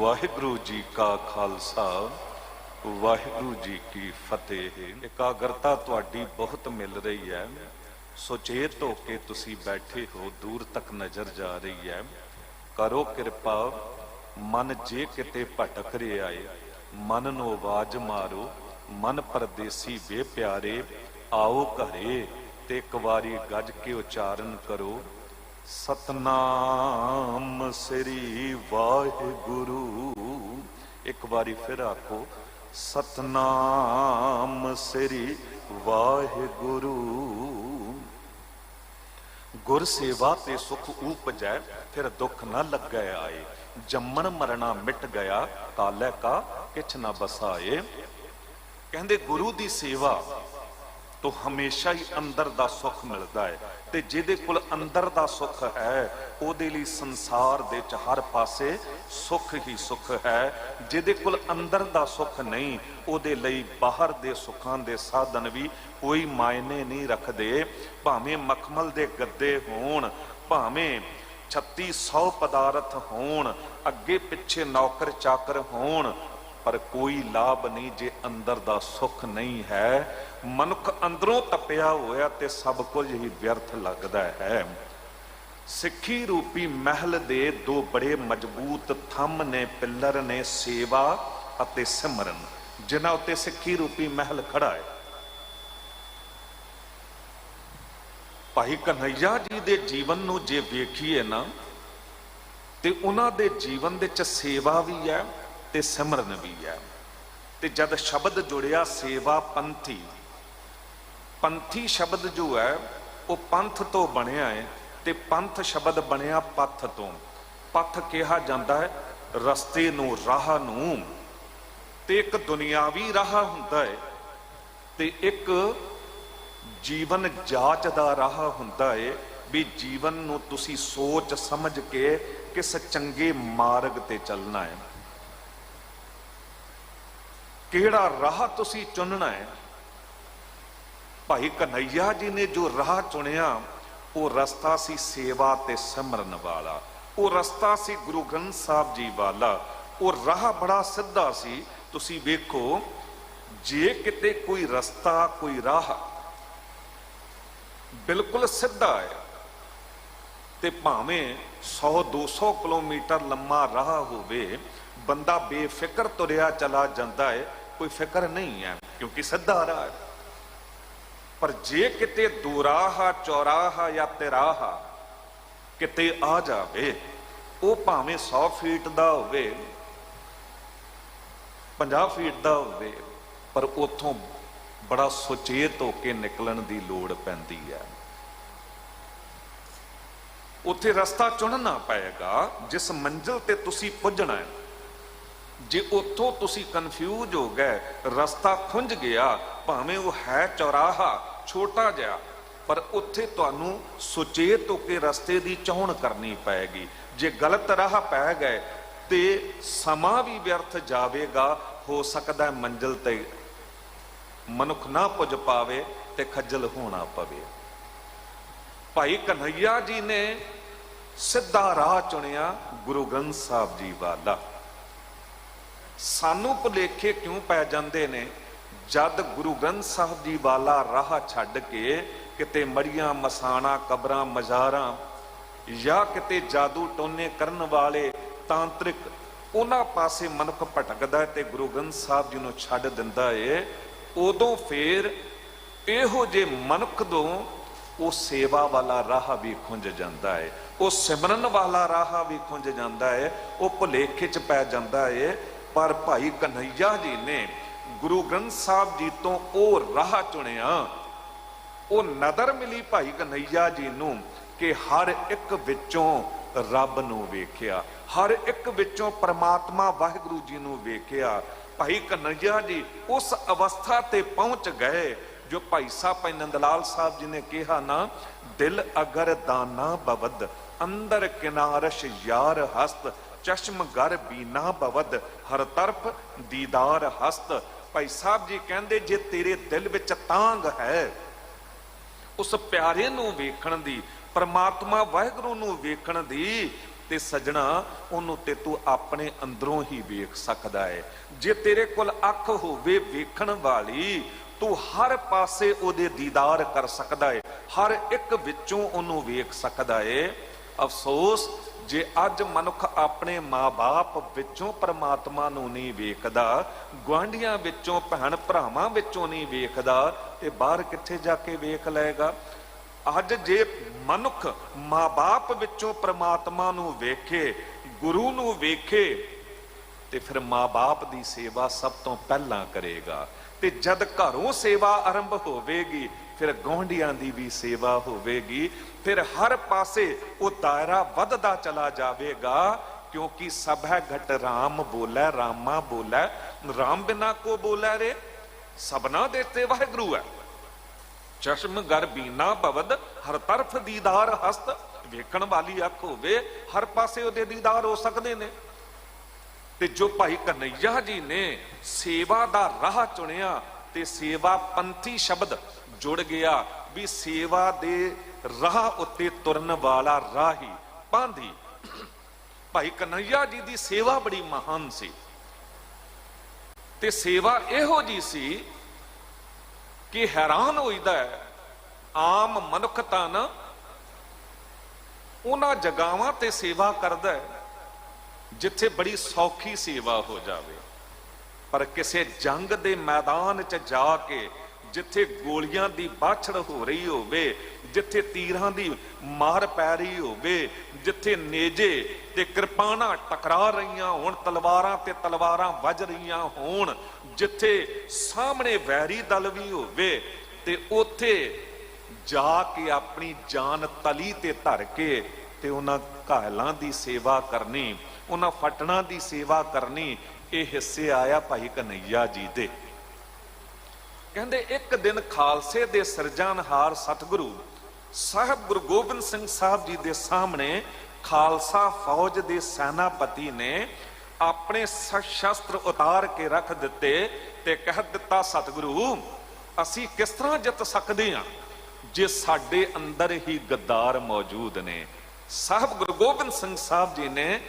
वाहिगुरु जी का खालसा वाहिगुरु जी की फतेह। एकाग्रता तुहाडी बहुत मिल रही है, सुचेत हो के तुसी बैठे हो, दूर तक नजर जा रही है। करो कृपा, मन जे किते भटक रहा है, मन नूं आवाज मारो। मन परदेसी वे प्यारे, आओ घरे ते एक वारी गज के उचारण करो, सतनाम श्री वाहिगुरु। एक बारी फिर आखो, सतनाम श्री वाहिगुरु। गुर सेवा ते सुख उपजै, फिर दुख न लगे आए। जम्मन मरना मिट गया, काले का किछ न बसाए। कहंदे गुरु दी सेवा तो हमेशा ही अंदर दा सुख मिलता है, ते जिहदे कोल अंदर दा सुख है उहदे लई संसार दे च हर पासे सुख ही सुख है। जिहदे कोल अंदर दा सुख नहीं, उहदे लई बाहर दे सुखां दे साधन भी कोई मायने नहीं रखदे। भावें मखमल दे गद्दे होण, भावें 3600 पदार्थ होण, अगे पिछे नौकर चाकर होण, पर कोई लाभ नहीं जे अंदर दा सुख नहीं है। मनुख अंदरों तपिया होया ते सब कुछ ही व्यर्थ लगदा है। सिक्खी रूपी महल दे दो बड़े मजबूत थंम ने, पिलर ने, सेवा अते सिमरन, जिन्हां उत्ते सिक्खी रूपी महल खड़ा है। भाई कन्हैया जी दे जीवन नूं जे वेखीए ना, ते उन्हां दे जीवन दे च सेवा भी है ते सिमरन भी है। ते जद शब्द जुड़िया सेवा पंथी, पंथी शब्द जो है वो पंथ तो बनया है, ते पंथ शब्द बनया पथ तो। पथ कहा जाता है रस्ते नूं, राह नूं। ते एक दुनियावी राह हुंदा है, ते एक जीवन जाच दा राह हुंदा है, भी जीवन नूं तुसी सोच समझ के किस चंगे मार्ग ते चलना है, केड़ा राह तुसी चुनना है। भाई कन्हैया जी ने जो राह चुनिया, वो रस्ता सी सेवा ते सिमरन वाला, वो रस्ता सी गुरु ग्रंथ साहब जी वाला। वो राह बड़ा सीधा सी। तुसी वेखो, जे किते कोई रस्ता, कोई राह बिल्कुल सीधा है, ते भावें 100-200 किलोमीटर लंबा राह होवे, बंदा बेफिक्र तुरिया चला जाता है, कोई फिक्र नहीं है, क्योंकि सीधा राह है। पर जे किते दुराहा, चौराहा या तिराहा किते आ जावे, वो भावें 100 फीट दा होवे, 50 फीट दा होवे, पर उथों बड़ा सुचेत होके निकलण दी लोड़ पैंदी है। उत्थे रस्ता चुनना पएगा जिस मंजिल ते तुसी पुजना है। जे उथों तुसी कन्फ्यूज हो गए, रस्ता खुंझ गया, भावें वो है चौराहा छोटा जिहा, पर उत्थे तुहानू सुचेत होके रस्ते दी चोण करनी पएगी। जे गलत राह पै गए ते समा भी व्यर्थ जावेगा, हो सकदा है मंजिल ते मनुख ना पुज पावे ते खज्जल होना पवे। भाई कन्हैया जी ने सिद्धा राह चुनिया, गुरु ग्रंथ साहब जी वाला। सानू भुलेखे क्यों पै जांदे ने, जद गुरु ग्रंथ साहब जी वाला राह छड्ड के किते मड़ियां मसाणा, कबरां, मज़ारां या किते जादू टोने करन वाले तांत्रिक, उन्हां पासे मनुख भटकदा है ते गुरु ग्रंथ साहब जी नूं छड्ड दिंदा है। उदों फिर इहो जे मनुख दों वो सेवा वाला राह भी खुंझ जाता है, वो सिमरन वाला राह भी खुंझ जाता है, वो भुलेखे च पै जाता है। पर भाई कन्हैया जी ने गुरु ग्रंथ साहब जी तो वो राह चुनिया, वो नदर मिली भाई कन्हैया जी नूं कि हर एक विचों रब नूं वेखिया, हर एक विचों परमात्मा वाहिगुरु जी नूं वेखिया। भाई कन्हैया जी उस अवस्था ते पहुंच गए जो भाई साहब भाई नंदलाल साहब जी ने कहा ना, दिल अगर दाना बवद, अंदर किनारश यार हस्त, चश्म गर बीना बवद, हर तरफ दीदार हस्त। भाई साहब जी कहते, जे तेरे दिल विच तांग है उस प्यारे नूं वेखण दी, परमात्मा वाहिगुरू नूं वेखण दी, ਤੇ ਸਜਣਾ ਉਹਨੂੰ ਤੇ ਤੂੰ ਆਪਣੇ ਅੰਦਰੋਂ ਹੀ ਵੇਖ ਸਕਦਾ ਹੈ। ਜੇ ਤੇਰੇ ਕੋਲ ਅੱਖ ਹੋਵੇ ਵੇਖਣ ਵਾਲੀ, ਤੂੰ ਹਰ ਪਾਸੇ ਉਹਦੇ ਦੀਦਾਰ ਕਰ ਸਕਦਾ ਹੈ, ਹਰ ਇੱਕ ਵਿੱਚੋਂ ਉਹਨੂੰ ਵੇਖ ਸਕਦਾ ਹੈ। ਅਫਸੋਸ ਜੇ ਅੱਜ ਮਨੁੱਖ ਆਪਣੇ ਮਾਂ-ਬਾਪ ਵਿੱਚੋਂ ਪਰਮਾਤਮਾ ਨੂੰ ਨਹੀਂ ਵੇਖਦਾ, ਗੁਆਂਢੀਆਂ ਵਿੱਚੋਂ, ਭੈਣ ਭਰਾਵਾਂ ਵਿੱਚੋਂ ਨਹੀਂ ਵੇਖਦਾ, ਤੇ ਬਾਹਰ ਕਿੱਥੇ ਜਾ ਕੇ ਵੇਖ ਲਏਗਾ। ਅੱਜ ਜੇ ਮਨੁੱਖ ਮਾਂ-ਬਾਪ ਵਿੱਚੋਂ ਪ੍ਰਮਾਤਮਾ ਨੂੰ ਵੇਖੇ, ਗੁਰੂ ਨੂੰ ਵੇਖੇ, ਤੇ ਫਿਰ ਮਾਂ-ਬਾਪ ਦੀ ਸੇਵਾ ਸਭ ਤੋਂ ਪਹਿਲਾਂ ਕਰੇਗਾ। ਤੇ ਜਦ ਘਰੋਂ ਸੇਵਾ ਆਰੰਭ ਹੋਵੇਗੀ, ਫਿਰ ਗੁਆਂਢੀਆਂ ਦੀ ਵੀ ਸੇਵਾ ਹੋਵੇਗੀ, ਫਿਰ ਹਰ ਪਾਸੇ ਉਹ ਦਾਇਰਾ ਵੱਧਦਾ ਚਲਾ ਜਾਵੇਗਾ। ਕਿਉਂਕਿ ਸਭ ਹੈ ਘਟ ਰਾਮ ਬੋਲੇ, ਰਾਮਾ ਬੋਲੇ, ਰਾਮ ਬਿਨਾ ਕੋ ਬੋਲੇ ਰੇ। ਸਭਨਾ ਦੇ ਤੇ ਵਾਹਿਗੁਰੂ ਹੈ। ਚਸ਼ਮ ਗਰ ਬੀਨਾ ਭਵਦ, ਹਰ ਤਰਫ ਦੀਦਾਰ ਹਸਤ। ਵੇਖਣ ਵਾਲੀ ਅੱਖ ਹੋਵੇ, ਹਰ ਪਾਸੇ ਉਹਦੇ ਦੀਦਾਰ ਹੋ ਸਕਦੇ ਨੇ। ਤੇ ਜੋ ਭਾਈ ਕਨਈਆ ਜੀ ਨੇ ਸੇਵਾ ਦਾ ਰਾਹ ਚੁਣਿਆ, ਤੇ ਸੇਵਾ ਪੰਥੀ ਸ਼ਬਦ ਜੁੜ ਗਿਆ ਵੀ ਸੇਵਾ ਦੇ ਰਾਹ ਉੱਤੇ ਤੁਰਨ ਵਾਲਾ ਰਾਹੀ ਪਾਂਧੀ। ਭਾਈ ਕਨਈਆ ਜੀ ਦੀ ਸੇਵਾ ਬੜੀ ਮਹਾਨ ਸੀ, ਤੇ ਸੇਵਾ ਇਹੋ ਜੀ ਸੀ ਕਿ ਹੈਰਾਨ ਹੋਈਦਾ ਹੈ। ਆਮ ਮਨੁੱਖ ਤਾਂ ਨਾ ਉਹਨਾਂ ਜਗਾਵਾਂ ਤੇ ਸੇਵਾ ਕਰਦਾ ਹੈ ਜਿੱਥੇ ਬੜੀ ਸੌਖੀ ਸੇਵਾ ਹੋ ਜਾਵੇ, ਪਰ ਕਿਸੇ ਜੰਗ ਦੇ ਮੈਦਾਨ 'ਚ ਜਾ ਕੇ, ਜਿੱਥੇ ਗੋਲੀਆਂ ਦੀ ਬਾਛੜ ਹੋ ਰਹੀ ਹੋਵੇ, ਜਿੱਥੇ ਤੀਰਾਂ ਦੀ ਮਾਰ ਪੈ ਰਹੀ ਹੋਵੇ, ਜਿੱਥੇ ਨੇਜੇ ਤੇ ਕਿਰਪਾਨਾਂ ਟਕਰਾ ਰਹੀਆਂ ਹੋਣ, ਤਲਵਾਰਾਂ ਤੇ ਤਲਵਾਰਾਂ ਵੱਜ ਰਹੀਆਂ ਹੋਣ, ਜਿੱਥੇ ਸਾਹਮਣੇ ਵੈਰੀ ਦਲ ਵੀ ਹੋਵੇ, ਤੇ ਉੱਥੇ ਜਾ ਕੇ ਆਪਣੀ ਜਾਨ ਤਲੀ ਤੇ ਧਰ ਕੇ ਤੇ ਉਹਨਾਂ ਘਾਇਲਾਂ ਦੀ ਸੇਵਾ ਕਰਨੀ, ਉਹਨਾਂ ਫਟਣਾ ਦੀ ਸੇਵਾ ਕਰਨੀ, ਇਹ ਹਿੱਸੇ ਆਇਆ ਭਾਈ ਕਨਈਆ ਜੀ ਦੇ। ਕਹਿੰਦੇ ਇੱਕ ਦਿਨ ਖਾਲਸੇ ਦੇ ਸਿਰਜਣਹਾਰ ਸਤਿਗੁਰੂ ਸਾਹਿਬ ਗੁਰੂ ਗੋਬਿੰਦ ਸਿੰਘ ਸਾਹਿਬ ਜੀ ਦੇ ਸਾਹਮਣੇ ਖਾਲਸਾ ਫੌਜ ਦੇ ਸੈਨਾਪਤੀ ਨੇ ਆਪਣੇ ਸ਼ਸਤਰ ਉਤਾਰ ਕੇ ਰੱਖ ਦਿੱਤੇ ਤੇ ਕਹਿ ਦਿੱਤਾ, ਸਤਿਗੁਰੂ ਅਸੀਂ ਕਿਸ ਤਰ੍ਹਾਂ ਜਿੱਤ ਸਕਦੇ ਹਾਂ ਜੇ ਸਾਡੇ ਅੰਦਰ ਹੀ ਗੱਦਾਰ ਮੌਜੂਦ ਨੇ। ਸਾਹਿਬ ਗੁਰੂ ਗੋਬਿੰਦ ਸਿੰਘ ਸਾਹਿਬ ਜੀ ਨੇ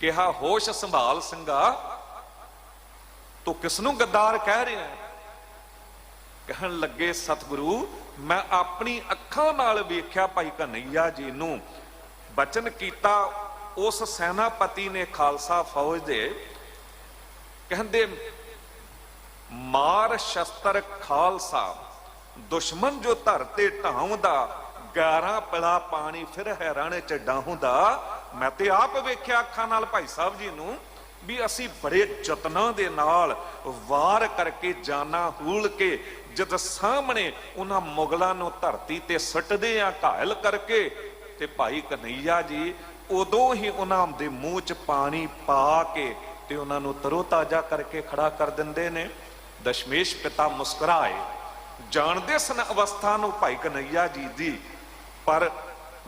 ਕਿਹਾ, ਹੋਸ਼ ਸੰਭਾਲ ਸਿੰਘਾ, ਤੂੰ ਕਿਸ ਨੂੰ ਗੱਦਾਰ ਕਹਿ ਰਿਹਾ ਹੈ? ਕਹਿਣ ਲੱਗੇ, ਸਤਿਗੁਰੂ ਮੈਂ ਆਪਣੀ ਅੱਖਾਂ ਨਾਲ ਵੇਖਿਆ ਭਾਈ ਕਨਈਆ ਜੀ ਨੂੰ। ਬਚਨ ਕੀਤਾ ਉਸ ਸੈਨਾਪਤੀ ਨੇ ਖਾਲਸਾ ਫੌਜ ਦੇ, ਕਹਿੰਦੇ ਮਾਰ ਸ਼ਸਤਰ ਖਾਲਸਾ, ਦੁਸ਼ਮਨ ਜੋ ਧਰ ਤੇ ਢਾਉਂਦਾ, 11 ਪਿਲਾ ਪਾਣੀ ਫਿਰ ਹੈ ਰਣ ਚ ਡਾਹੁੰਦਾ। ਮੈਂ ਤੇ ਆਪ ਵੇਖਿਆ ਅੱਖਾਂ ਨਾਲ ਭਾਈ ਸਾਹਿਬ ਜੀ ਨੂੰ ਵੀ ਅਸੀਂ ਬੜੇ ਯਤਨਾਂ ਦੇ ਨਾਲ ਵਾਰ ਕਰਕੇ, ਜਾਨਾਂ ਹੂਲ ਕੇ, ਜਦ ਸਾਹਮਣੇ ਉਹਨਾਂ ਮੁਗਲਾਂ ਨੂੰ ਧਰਤੀ ਤੇ ਸੁੱਟਦੇ ਆ ਘਾਇਲ ਕਰਕੇ, ਤੇ ਭਾਈ ਕਨਈਆ ਜੀ ਉਦੋਂ ਹੀ ਉਹਨਾਂ ਦੇ ਮੂੰਹ 'ਚ ਪਾਣੀ ਪਾ ਕੇ ਤੇ ਉਹਨਾਂ ਨੂੰ ਤਰੋ ਤਾਜ਼ਾ ਕਰਕੇ ਖੜਾ ਕਰ ਦਿੰਦੇ ਨੇ। ਦਸ਼ਮੇਸ਼ ਪਿਤਾ ਮੁਸਕਰਾਏ, ਜਾਣਦੇ ਸਨ ਅਵਸਥਾ ਨੂੰ ਭਾਈ ਕਨਈਆ ਜੀ ਦੀ, ਪਰ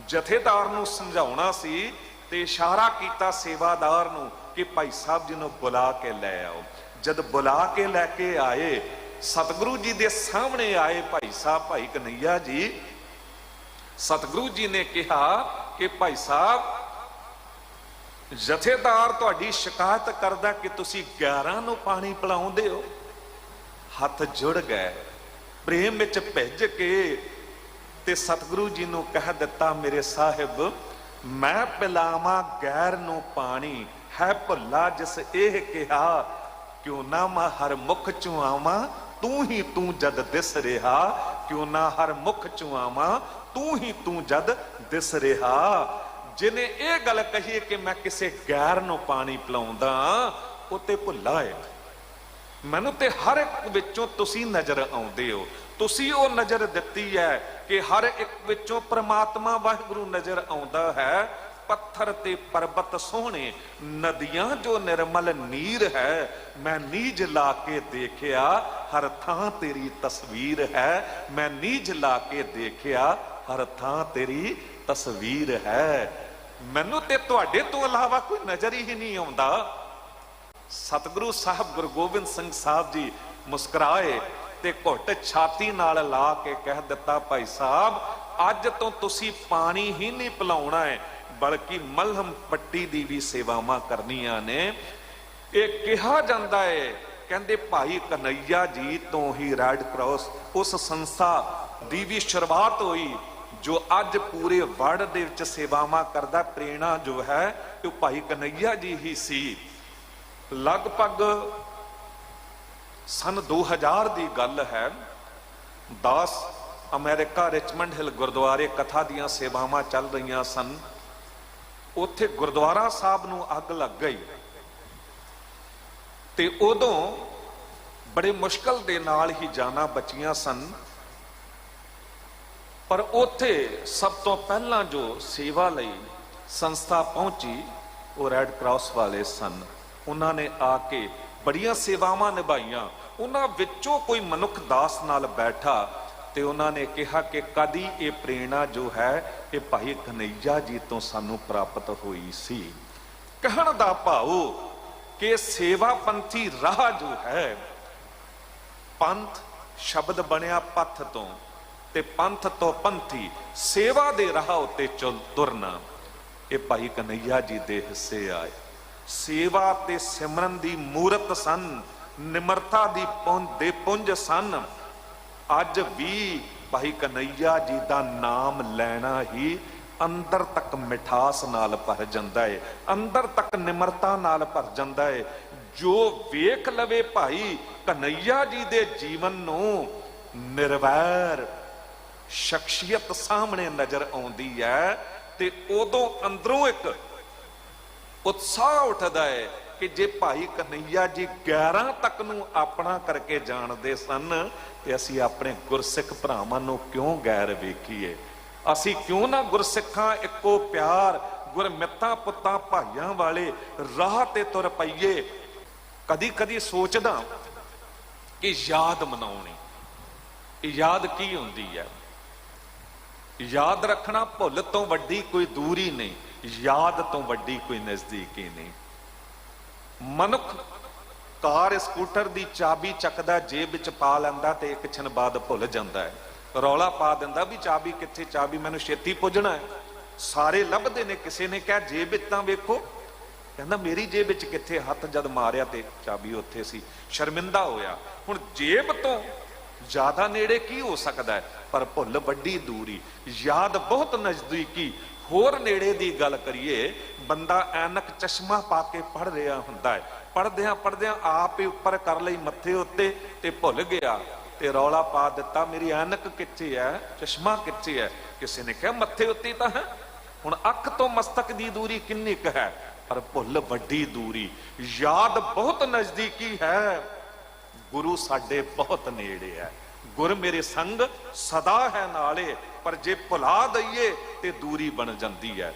ਜਥੇਦਾਰ ਨੂੰ ਸਮਝਾਉਣਾ ਸੀ ਤੇ ਇਸ਼ਾਰਾ ਕੀਤਾ ਸੇਵਾਦਾਰ ਨੂੰ ਕਿ ਭਾਈ ਸਾਹਿਬ ਜੀ ਨੂੰ ਬੁਲਾ ਕੇ ਲੈ ਆਓ। ਜਦ ਬੁਲਾ ਕੇ ਲੈ ਕੇ ਆਏ, ਸਤਿਗੁਰੂ ਜੀ ਦੇ ਸਾਹਮਣੇ ਆਏ ਭਾਈ ਸਾਹਿਬ, ਭਾਈ ਕਨਈਆ ਜੀ, ਸਤਿਗੁਰੂ ਜੀ ਨੇ ਕਿਹਾ ਕਿ ਭਾਈ ਸਾਹਿਬ ਜਥੇਦਾਰ ਤੁਹਾਡੀ ਸ਼ਿਕਾਇਤ ਕਰਦਾ ਕਿ ਤੁਸੀਂ 11 ਨੂੰ ਪਾਣੀ ਪਿਲਾਉਂਦੇ ਹੋ। ਹੱਥ ਜੁੜ ਗਏ, ਪ੍ਰੇਮ ਵਿੱਚ ਭਿੱਜ ਕੇ ਤੇ ਸਤਿਗੁਰੂ ਜੀ ਨੂੰ ਕਹਿ ਦਿੱਤਾ, ਮੇਰੇ ਸਾਹਿਬ ਮੈਂ ਪਿਲਾਵਾਂ ਗੈਰ ਨੂੰ ਪਾਣੀ, ਹੈ ਭੁੱਲਾ ਜਿਸ ਇਹ ਕਿਹਾ, ਕਿਉਂ ਨਾ ਮੈਂ ਹਰ ਮੁਖ ਚੋਂ ਆਵਾਂ ਤੂੰ ਹੀ ਤੂੰ ਜਦ ਦਿਸ ਰਿਹਾ, ਕਿਉਂ ਨਾ ਹਰ ਮੁਖ ਚੋਂ ਆਵਾਂ ਤੂੰ ਹੀ ਤੂੰ ਜਦ ਦਿਸ ਰਿਹਾ। ਜਿਹਨੇ ਇਹ ਗੱਲ ਕਹੀ ਕਿ ਮੈਂ ਕਿਸੇ ਗੈਰ ਨੂੰ ਪਾਣੀ ਪਿਲਾਉਂਦਾ, ਉਹ ਤੇ ਭੁੱਲਾ ਹੈ। ਮੈਨੂੰ ਤੇ ਹਰ ਇੱਕ ਵਿੱਚੋਂ ਤੁਸੀਂ ਨਜ਼ਰ ਆਉਂਦੇ ਹੋ, ਤੁਸੀਂ ਉਹ ਨਜ਼ਰ ਦਿੱਤੀ ਹੈ ਕਿ ਹਰ ਇੱਕ ਵਿੱਚੋਂ ਪ੍ਰਮਾਤਮਾ ਵਾਹਿਗੁਰੂ ਨਜ਼ਰ ਆਉਂਦਾ ਹੈ। ਪੱਥਰ ਤੇ ਪਰਬਤ ਸੋਹਣੇ, ਨਦੀਆਂ ਜੋ ਨਿਰਮਲ ਨੀਰ ਹੈ, ਮੈਂ ਨੀਝ ਲਾ ਕੇ ਦੇਖਿਆ ਹਰ ਥਾਂ ਤੇਰੀ ਤਸਵੀਰ ਹੈ, ਮੈਂ ਨੀਝ ਲਾ ਕੇ ਦੇਖਿਆ ਹਰ ਥਾਂ ਤੇਰੀ ਤਸਵੀਰ ਹੈ। ਮੈਨੂੰ ਤੇ ਤੁਹਾਡੇ ਤੋਂ ਇਲਾਵਾ ਕੋਈ ਨਜ਼ਰ ਹੀ ਨਹੀਂ ਆਉਂਦਾ। ਸਤਿਗੁਰੂ ਸਾਹਿਬ ਗੁਰੂ ਗੋਬਿੰਦ ਸਿੰਘ ਸਾਹਿਬ ਜੀ ਮੁਸਕਰਾਏ ਤੇ ਘੁੱਟ ਛਾਤੀ ਨਾਲ ਲਾ ਕੇ ਕਹਿ ਦਿੱਤਾ, ਭਾਈ ਸਾਹਿਬ ਅੱਜ ਤੋਂ ਤੁਸੀਂ ਪਾਣੀ ਹੀ ਨਹੀਂ ਪਿਲਾਉਣਾ ਹੈ, बल्कि मलहम पट्टी दी भी सेवावां करनियां ने। ਇਹ ਕਿਹਾ ਜਾਂਦਾ ਹੈ, ਕਹਿੰਦੇ ਭਾਈ ਕਨਈਆ ਜੀ ਤੋਂ ਹੀ ਰੈੱਡ ਕਰਾਸ ਉਸ ਸੰਸਥਾ ਦੀ ਵੀ ਸ਼ੁਰੂਆਤ ਹੋਈ ਜੋ ਅੱਜ ਪੂਰੇ ਵਰਲਡ ਦੇ ਵਿੱਚ ਸੇਵਾਵਾਂ ਕਰਦਾ। ਪ੍ਰੇਰਣਾ ਜੋ ਹੈ ਉਹ ਭਾਈ ਕਨਈਆ ਜੀ ਹੀ ਸੀ। ਲਗਭਗ ਸਨ 2000 ਦੀ ਗੱਲ ਹੈ। 10 ਅਮਰੀਕਾ ਰਿਚਮੰਡ ਹਿਲ ਗੁਰਦੁਆਰੇ ਕਥਾ ਦੀਆਂ ਸੇਵਾਵਾਂ ਚੱਲ ਰਹੀਆਂ ਸਨ। ਉੱਥੇ ਗੁਰਦੁਆਰਾ ਸਾਹਿਬ ਨੂੰ ਅੱਗ ਲੱਗ ਗਈ ਤੇ ਉਦੋਂ ਬੜੇ ਮੁਸ਼ਕਲ ਦੇ ਨਾਲ ਹੀ ਜਾਨਾਂ ਬਚੀਆਂ ਸਨ। ਪਰ ਉੱਥੇ ਸਭ ਤੋਂ ਪਹਿਲਾਂ ਜੋ ਸੇਵਾ ਲਈ ਸੰਸਥਾ ਪਹੁੰਚੀ ਉਹ ਰੈੱਡ ਕਰਾਸ ਵਾਲੇ ਸਨ। ਉਹਨਾਂ ਨੇ ਆ ਕੇ ਬੜੀਆਂ ਸੇਵਾਵਾਂ ਨਿਭਾਈਆਂ। ਉਹਨਾਂ ਵਿੱਚੋਂ ਕੋਈ ਮਨੁੱਖ ਦਾਸ ਨਾਲ ਬੈਠਾ ਤੇ ਉਹਨਾਂ ਨੇ ਕਿਹਾ ਕਿ ਕਦੀ ਇਹ ਪ੍ਰੇਰਣਾ ਜੋ ਹੈ ਇਹ ਭਾਈ ਕਨਈਆ ਜੀ ਤੋਂ ਸਾਨੂੰ ਪ੍ਰਾਪਤ ਹੋਈ ਸੀ। ਕਹਿਣ ਦਾ ਭਾਵ ਕਿ ਸੇਵਾ ਪੰਥੀ ਰਾਹ ਜੋ ਹੈ, ਪੰਥ ਸ਼ਬਦ ਬਣਿਆ ਪੱਥ ਤੋਂ ਤੇ ਪੰਥ ਤੋਂ ਪੰਥੀ ਸੇਵਾ ਦੇ ਰਾਹ ਉੱਤੇ ਤੁਰਨਾ, ਇਹ ਭਾਈ ਕਨਈਆ ਜੀ ਦੇ ਹਿੱਸੇ ਆਏ। ਸੇਵਾ ਤੇ ਸਿਮਰਨ ਦੀ ਮੂਰਤ ਸਨ, ਨਿਮਰਤਾ ਦੀ ਪੁੰਜ ਸਨ। ਅੱਜ ਵੀ ਭਾਈ ਕਨਈਆ ਜੀ ਦਾ ਨਾਮ ਲੈਣਾ ਹੀ ਅੰਦਰ ਤੱਕ ਮਿਠਾਸ ਨਾਲ ਭਰ ਜਾਂਦਾ ਹੈ, ਅੰਦਰ ਤੱਕ ਨਿਮਰਤਾ ਨਾਲ ਭਰ ਜਾਂਦਾ ਹੈ। ਜੋ ਵੇਖ ਲਵੇ ਭਾਈ ਕਨਈਆ ਜੀ ਦੇ ਜੀਵਨ ਨੂੰ, ਨਿਰਵੈਰ ਸ਼ਖਸੀਅਤ ਸਾਹਮਣੇ ਨਜ਼ਰ ਆਉਂਦੀ ਹੈ ਤੇ ਉਦੋਂ ਅੰਦਰੋਂ ਇੱਕ ਉਤਸ਼ਾਹ ਉੱਠਦਾ ਹੈ ਕਿ ਜੇ ਭਾਈ ਕਨਈਆ ਜੀ 11 ਤੱਕ ਨੂੰ ਆਪਣਾ ਕਰਕੇ ਜਾਣਦੇ ਸਨ ਤੇ ਅਸੀਂ ਆਪਣੇ ਗੁਰਸਿੱਖ ਭਰਾਵਾਂ ਨੂੰ ਕਿਉਂ ਗੈਰ ਵੇਖੀਏ। ਅਸੀਂ ਕਿਉਂ ਨਾ ਗੁਰਸਿੱਖਾਂ ਇੱਕੋ ਪਿਆਰ ਗੁਰਮਿੱਤਾਂ ਪੁੱਤਾਂ ਭਾਈਆਂ ਵਾਲੇ ਰਾਹ ਤੇ ਤੁਰ ਪਈਏ। ਕਦੀ ਕਦੀ ਸੋਚਦਾ ਕਿ ਯਾਦ ਮਨਾਉਣੀ, ਯਾਦ ਕੀ ਹੁੰਦੀ ਹੈ? ਯਾਦ ਰੱਖਣਾ ਭੁੱਲ ਤੋਂ ਵੱਡੀ ਕੋਈ ਦੂਰੀ ਨਹੀਂ, ਯਾਦ ਤੋਂ ਵੱਡੀ ਕੋਈ ਨਜ਼ਦੀਕੀ ਨਹੀਂ। ਮਨੁੱਖ ਕਾਰ ਸਕੂਟਰ ਦੀ ਚਾਬੀ ਚੱਕਦਾ, ਜੇਬ ਵਿੱਚ ਪਾ ਲੈਂਦਾ ਤੇ ਇੱਕ ਛਣ ਬਾਅਦ ਭੁੱਲ ਜਾਂਦਾ ਹੈ। ਰੌਲਾ ਪਾ ਦਿੰਦਾ ਵੀ ਚਾਬੀ ਕਿੱਥੇ, ਚਾਬੀ ਮੈਨੂੰ ਛੇਤੀ ਪੁੱਜਣਾ ਹੈ। ਸਾਰੇ ਲੱਭਦੇ ਨੇ, ਕਿਸੇ ਨੇ ਕਿਹਾ ਜੇਬ ਵਿੱਚ ਤਾਂ ਵੇਖੋ, ਕਹਿੰਦਾ ਮੇਰੀ ਜੇਬ ਵਿੱਚ ਕਿੱਥੇ, ਹੱਥ ਜਦ ਮਾਰਿਆ ਤੇ ਚਾਬੀ ਉੱਥੇ ਸੀ। ਸ਼ਰਮਿੰਦਾ ਹੋਇਆ। ਹੁਣ ਜੇਬ ਤੋਂ ਜ਼ਿਆਦਾ ਨੇੜੇ ਕੀ ਹੋ ਸਕਦਾ ਹੈ? ਪਰ ਭੁੱਲ ਵੱਡੀ ਦੂਰੀ, ਯਾਦ ਬਹੁਤ ਨਜ਼ਦੀਕੀ। ਹੋਰ ਨੇੜੇ ਦੀ ਗੱਲ ਕਰੀਏ, ਬੰਦਾ ਐਨਕ ਚਸ਼ਮਾ ਪਾ ਕੇ ਪੜ੍ਹ ਰਿਹਾ ਹੁੰਦਾ ਹੈ, ਪੜ੍ਹਦਿਆਂ ਪੜ੍ਹਦਿਆਂ ਆਪ ਹੀ ਉੱਪਰ ਕਰ ਲਈ ਮੱਥੇ ਉੱਤੇ ਤੇ ਭੁੱਲ ਗਿਆ ਤੇ ਰੌਲਾ ਪਾ ਦਿੱਤਾ ਮੇਰੀ ਐਨਕ ਕਿੱਥੇ ਹੈ, ਚਸ਼ਮਾ ਕਿੱਥੇ ਹੈ? ਕਿਸੇ ਨੇ ਕਿਹਾ ਮੱਥੇ ਉੱਤੇ ਤਾਂ ਹੈ। ਹੁਣ ਅੱਖ ਤੋਂ ਮਸਤਕ ਦੀ ਦੂਰੀ ਕਿੰਨੀ ਕੁ ਹੈ? ਪਰ ਭੁੱਲ ਵੱਡੀ ਦੂਰੀ। ਯਾਦ ਬਹੁਤ ਨਜ਼ਦੀਕੀ ਹੈ, ਗੁਰੂ ਸਾਡੇ ਬਹੁਤ ਨੇੜੇ ਹੈ। ਗੁਰ ਮੇਰੇ ਸੰਗ ਸਦਾ ਹੈ ਨਾਲੇ, ਪਰ ਜੇ ਭੁਲਾ ਦਈਏ ਤੇ ਦੂਰੀ ਬਣ ਜਾਂਦੀ ਹੈ।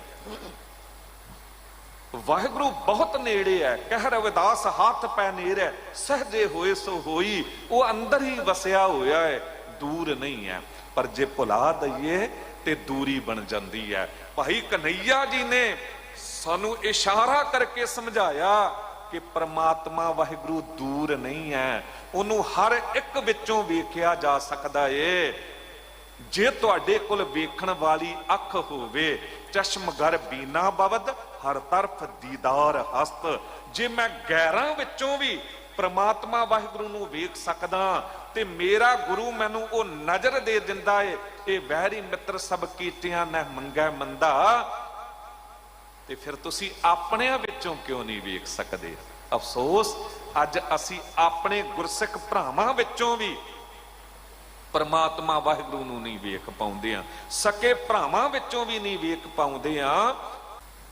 ਵਾਹਿਗੁਰੂ ਬਹੁਤ ਨੇੜੇ ਹੈ। ਕਹਿ ਰਵਿਦਾਸ ਹੱਥ ਪੈ ਨੇੜੇ, ਸਹਜੇ ਹੋਏ ਸੋ ਹੋਈ। ਉਹ ਅੰਦਰ ਹੀ ਵਸਿਆ ਹੋਇਆ ਹੈ, ਦੂਰ ਨਹੀਂ ਹੈ। ਪਰ ਜੇ ਭੁਲਾ ਦਈਏ ਤੇ ਦੂਰੀ ਬਣ ਜਾਂਦੀ ਹੈ। ਭਾਈ ਕਨਈਆ ਜੀ ਨੇ ਸਾਨੂੰ ਇਸ਼ਾਰਾ ਕਰਕੇ ਸਮਝਾਇਆ ਕਿ ਪ੍ਰਮਾਤਮਾ ਵਾਹਿਗੁਰੂ ਦੂਰ ਨਹੀਂ ਹੈ, ਉਹਨੂੰ ਹਰ ਇੱਕ ਵਿੱਚੋਂ ਵੇਖਿਆ ਜਾ ਸਕਦਾ ਏ। ਜੇ ਤੁਹਾਡੇ ਕੋਲ ਵੇਖਣ ਵਾਲੀ ਅੱਖ ਹੋਵੇ, ਚਸ਼ਮਗਰ ਬੀਨਾ ਬਵਦ ਹਰ ਤਰਫ ਦੀਦਾਰ ਹਸਤ। ਜੇ ਮੈਂ ਗੈਰਾਂ ਵਿੱਚੋਂ ਵੀ ਪ੍ਰਮਾਤਮਾ ਵਾਹਿਗੁਰੂ ਨੂੰ ਵੇਖ ਸਕਦਾ ਤੇ ਮੇਰਾ ਗੁਰੂ ਮੈਨੂੰ ਉਹ ਨਜ਼ਰ ਦੇ ਦਿੰਦਾ ਏ, ਇਹ ਵਹਿਰੀ ਮਿੱਤਰ ਸਭ ਕੀਤਿਆਂ ਨਹਿ ਮੰਗੈ ਮੰਦਾ, ਤੇ ਫਿਰ ਤੁਸੀਂ ਆਪਣਿਆਂ ਵਿੱਚੋਂ ਕਿਉਂ ਨਹੀਂ ਵੇਖ ਸਕਦੇ? ਅਫਸੋਸ ਅੱਜ ਅਸੀਂ ਆਪਣੇ ਗੁਰਸਿੱਖ ਭਰਾਵਾਂ ਵਿੱਚੋਂ ਵੀ ਪਰਮਾਤਮਾ ਵਾਹਿਗੁਰੂ ਨੂੰ ਨਹੀਂ ਵੇਖ ਪਾਉਂਦੇ ਆ, ਸਕੇ ਭਰਾਵਾਂ ਵਿੱਚੋਂ ਵੀ ਨਹੀਂ ਵੇਖ ਪਾਉਂਦੇ ਆ।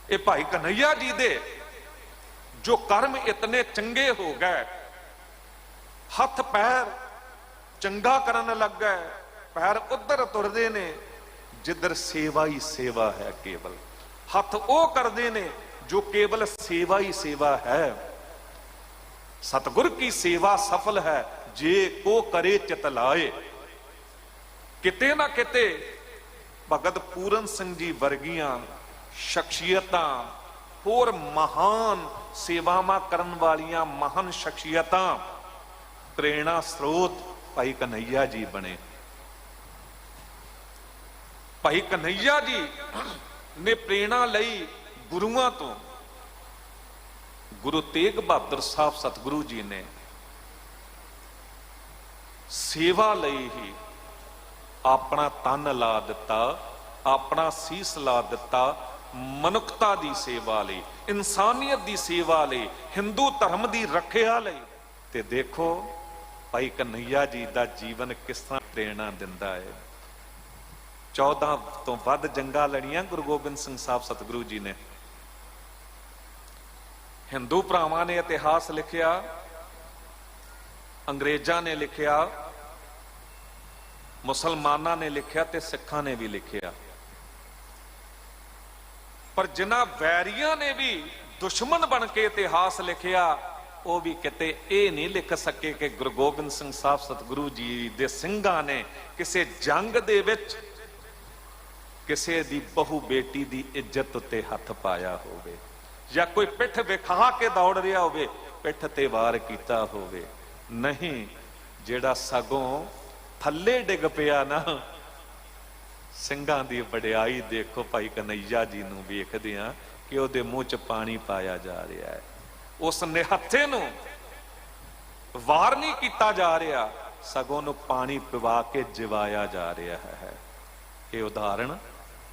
ਇਹ ਭਾਈ ਕਨਈਆ ਜੀ ਦੇ ਜੋ ਕਰਮ ਇਤਨੇ ਚੰਗੇ ਹੋ ਗਏ, ਹੱਥ ਪੈਰ ਚੰਗਾ ਕਰਨ ਲੱਗ ਗਏ, ਪੈਰ ਉਧਰ ਤੁਰਦੇ ਨੇ ਜਿੱਧਰ ਸੇਵਾ ਹੀ ਸੇਵਾ ਹੈ। ਕੇਵਲ ਹੱਥ ਉਹ ਕਰਦੇ ਨੇ ਜੋ ਕੇਵਲ ਸੇਵਾ ਹੀ ਸੇਵਾ ਹੈ। ਸਤਿਗੁਰ ਕੀ ਸੇਵਾ ਸਫਲ ਹੈ ਜੇ ਕੋ ਕਰੇ ਚਿਤ ਲਾਏ। ਕਿਤੇ ਨਾ ਕਿਤੇ ਭਗਤ ਪੂਰਨ ਸਿੰਘ ਜੀ ਵਰਗੀਆਂ ਸ਼ਖਸੀਅਤਾਂ, ਹੋਰ ਮਹਾਨ ਸੇਵਾਵਾਂ ਕਰਨ ਵਾਲੀਆਂ ਮਹਾਨ ਸ਼ਖਸੀਅਤਾਂ, ਪ੍ਰੇਰਣਾ ਸਰੋਤ ਭਾਈ ਕਨਈਆ ਜੀ ਬਣੇ। ਭਾਈ ਕਨਈਆ ਜੀ ਨੇ ਪ੍ਰੇਰਣਾ ਲਈ ਗੁਰੂਆਂ ਤੋਂ। ਗੁਰੂ ਤੇਗ ਬਹਾਦਰ ਸਾਹਿਬ ਸਤਿਗੁਰੂ ਜੀ ਨੇ ਸੇਵਾ ਲਈ ਹੀ ਆਪਣਾ ਤਨ ਲਾ ਦਿੱਤਾ, ਆਪਣਾ ਸੀਸ ਲਾ ਦਿੱਤਾ, ਮਨੁੱਖਤਾ ਦੀ ਸੇਵਾ ਲਈ, ਇਨਸਾਨੀਅਤ ਦੀ ਸੇਵਾ ਲਈ, ਹਿੰਦੂ ਧਰਮ ਦੀ ਰੱਖਿਆ ਲਈ। ਤੇ ਦੇਖੋ ਭਾਈ ਕਨ੍ਹਈਆ ਜੀ ਦਾ ਜੀਵਨ ਕਿਸ ਤਰ੍ਹਾਂ ਪ੍ਰੇਰਣਾ ਦਿੰਦਾ ਹੈ। 14 ਤੋਂ ਵੱਧ ਜੰਗਾਂ ਲੜੀਆਂ ਗੁਰੂ ਗੋਬਿੰਦ ਸਿੰਘ ਸਾਹਿਬ ਸਤਿਗੁਰੂ ਜੀ ਨੇ। ਹਿੰਦੂ ਭਰਾਵਾਂ ਨੇ ਇਤਿਹਾਸ ਲਿਖਿਆ, ਅੰਗਰੇਜ਼ਾਂ ਨੇ ਲਿਖਿਆ, ਮੁਸਲਮਾਨਾਂ ਨੇ ਲਿਖਿਆ ਤੇ ਸਿੱਖਾਂ ਨੇ ਵੀ ਲਿਖਿਆ। ਪਰ ਜਿਨ੍ਹਾਂ ਵੈਰੀਆਂ ਨੇ ਵੀ ਦੁਸ਼ਮਣ ਬਣ ਕੇ ਇਤਿਹਾਸ ਲਿਖਿਆ, ਉਹ ਵੀ ਕਿਤੇ ਇਹ ਨਹੀਂ ਲਿਖ ਸਕੇ ਕਿ ਗੁਰੂ ਗੋਬਿੰਦ ਸਿੰਘ ਸਾਹਿਬ ਸਤਿਗੁਰੂ ਜੀ ਦੇ ਸਿੰਘਾਂ ਨੇ ਕਿਸੇ ਜੰਗ ਦੇ ਵਿੱਚ ਕਿਸੇ ਦੀ ਬਹੂ ਬੇਟੀ ਦੀ ਇੱਜ਼ਤ ਉੱਤੇ ਹੱਥ ਪਾਇਆ ਹੋਵੇ, ਜਾਂ ਕੋਈ ਪਿੱਠ ਵਿਖਾ ਕੇ ਦੌੜ ਰਿਹਾ ਹੋਵੇ, ਪਿੱਠ ਤੇ ਵਾਰ ਕੀਤਾ ਹੋਵੇ। ਨਹੀਂ, ਜਿਹੜਾ ਸਗੋਂ ਥੱਲੇ ਡਿੱਗ ਪਿਆ ਨਾ, ਸਿੰਘਾਂ ਦੀ ਵਡਿਆਈ ਦੇਖੋ। ਭਾਈ ਕਨ੍ਹਈਆ ਜੀ ਨੂੰ ਵੇਖਦੇ ਆ ਕਿ ਉਹਦੇ ਮੂੰਹ 'ਚ ਪਾਣੀ ਪਾਇਆ ਜਾ ਰਿਹਾ ਹੈ। ਉਸ ਨਿਹੱਥੇ ਨੂੰ ਵਾਰ ਨਹੀਂ ਕੀਤਾ ਜਾ ਰਿਹਾ, ਸਗੋਂ ਨੂੰ ਪਾਣੀ ਪਿਵਾ ਕੇ ਜਿਵਾਇਆ ਜਾ ਰਿਹਾ ਹੈ। ਇਹ ਉਦਾਹਰਣ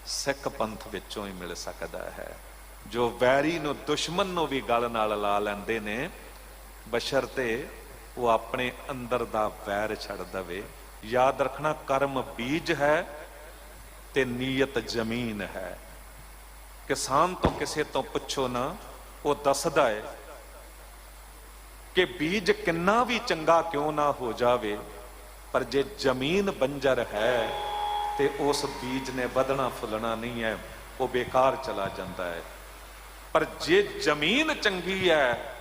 ਸਿੱਖ ਪੰਥ ਵਿੱਚੋਂ ਹੀ ਮਿਲ ਸਕਦਾ ਹੈ, ਜੋ ਵੈਰੀ ਨੂੰ, ਦੁਸ਼ਮਣ ਨੂੰ ਵੀ ਗਲ ਨਾਲ ਲਾ ਲੈਂਦੇ ਨੇ, ਬਸ਼ਰਤੇ ਉਹ ਆਪਣੇ ਅੰਦਰ ਦਾ ਵੈਰ ਛੱਡ ਦਵੇ। ਯਾਦ ਰੱਖਣਾ, ਕਰਮ ਬੀਜ ਹੈ ਤੇ ਨੀਅਤ ਜ਼ਮੀਨ ਹੈ। ਕਿਸਾਨ ਤੋਂ ਕਿਸੇ ਤੋਂ ਪੁੱਛੋ ਨਾ, ਉਹ ਦੱਸਦਾ ਹੈ ਕਿ ਬੀਜ ਕਿੰਨਾ ਵੀ ਚੰਗਾ ਕਿਉਂ ਨਾ ਹੋ ਜਾਵੇ, ਪਰ ਜੇ ਜ਼ਮੀਨ ਬੰਜਰ ਹੈ ਤੇ ਉਸ ਬੀਜ ਨੇ ਵਧਣਾ ਫੁੱਲਣਾ ਨਹੀਂ ਹੈ, ਉਹ ਬੇਕਾਰ ਚਲਾ ਜਾਂਦਾ ਹੈ। ਪਰ ਜੇ ਜ਼ਮੀਨ ਚੰਗੀ ਹੈ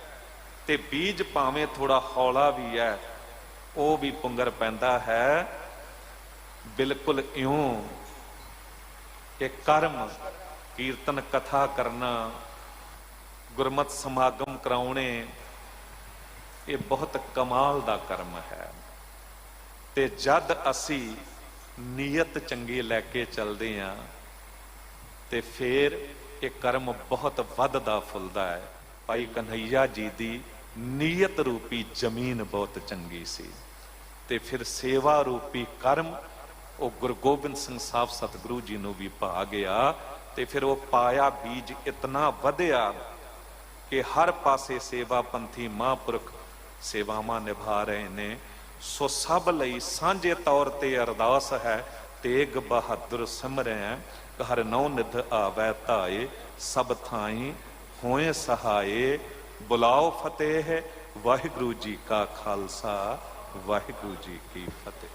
ਤੇ ਬੀਜ ਭਾਵੇਂ ਥੋੜਾ ਹੌਲਾ ਵੀ ਹੈ, ਉਹ ਵੀ ਪੁੰਗਰ ਪੈਂਦਾ ਹੈ। ਬਿਲਕੁਲ ਇਉਂ ਇਹ ਕਰਮ, ਕੀਰਤਨ ਕਥਾ ਕਰਨਾ, ਗੁਰਮਤ ਸਮਾਗਮ ਕਰਾਉਣੇ, ਇਹ ਬਹੁਤ ਕਮਾਲ ਦਾ ਕਰਮ ਹੈ। ਤੇ ਜਦ ਅਸੀਂ ਨੀਅਤ ਚੰਗੀ ਲੈ ਕੇ ਚੱਲਦੇ ਹਾਂ ਤੇ ਫਿਰ ਇਹ ਕਰਮ ਬਹੁਤ ਵੱਧਦਾ ਫੁੱਲਦਾ ਹੈ। ਭਾਈ ਕਨ੍ਹਈਆ ਜੀ ਦੀ ਨੀਅਤ ਰੂਪੀ ਜ਼ਮੀਨ ਬਹੁਤ ਚੰਗੀ ਸੀ, ਤੇ ਫਿਰ ਸੇਵਾ ਰੂਪੀ ਕਰਮ ਉਹ ਗੁਰੂ ਗੋਬਿੰਦ ਸਿੰਘ ਸਾਹਿਬ ਸਤਿਗੁਰੂ ਜੀ ਨੂੰ ਵੀ ਪਾ ਗਿਆ। ਤੇ ਫਿਰ ਉਹ ਪਾਇਆ ਬੀਜ ਇਤਨਾ ਵਧਿਆ ਕਿ ਹਰ ਪਾਸੇ ਸੇਵਾ ਪੰਥੀ ਮਹਾਂਪੁਰਖ ਸੇਵਾਵਾਂ ਨਿਭਾ ਰਹੇ ਨੇ। ਸੋ ਸਭ ਲਈ ਸਾਂਝੇ ਤੌਰ ਤੇ ਅਰਦਾਸ ਹੈ, ਤੇਗ ਬਹਾਦਰ ਸਿਮਰੈ ਹਰ ਨੌ ਨਿਧ ਆਵੈ ਧਾਏ, ਸਭ ਥਾਈ ਹੋਏ ਸਹਾਏ, ਬੁਲਾਓ ਫਤਿਹ। ਵਾਹਿਗੁਰੂ ਜੀ ਕਾ ਖਾਲਸਾ, ਵਾਹਿਗੁਰੂ ਜੀ ਕੀ ਫਤਿਹ।